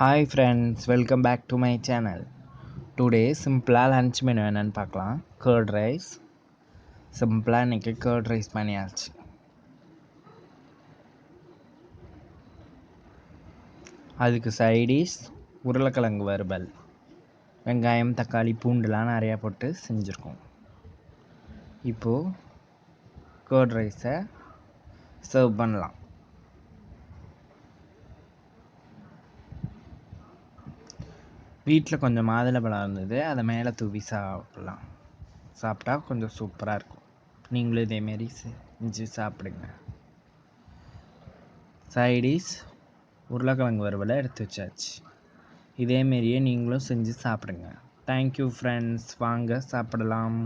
Hi friends, welcome back to my channel. Today simple lunch menu என்னன்னு பார்க்கலாம். Curd rice. சிம்பிளாக இன்றைக்கி curd rice பண்ணியாச்சு. அதுக்கு சைடிஷ் உருளைக்கிழங்கு வறுவல், வெங்காயம் தக்காளி பூண்டுலாம் நிறையா போட்டு செஞ்சுருக்கோம். இப்போது கர்ட் ரைஸை சர்வ் பண்ணலாம். வீட்டில் கொஞ்சம் மாதுளம்பழம் இருந்தது, அதை மேலே தூவி சாப்பிட்லாம். சாப்பிட்டா கொஞ்சம் சூப்பராக இருக்கும். நீங்களும் இதேமாரி செஞ்சு சாப்பிடுங்க. சைடிஷ் உருளைக்கிழங்கு வறுவலை எடுத்து வச்சாச்சு. இதேமாரியே நீங்களும் செஞ்சு சாப்பிடுங்க. தேங்க்யூ ஃப்ரெண்ட்ஸ், வாங்க சாப்பிடலாம்.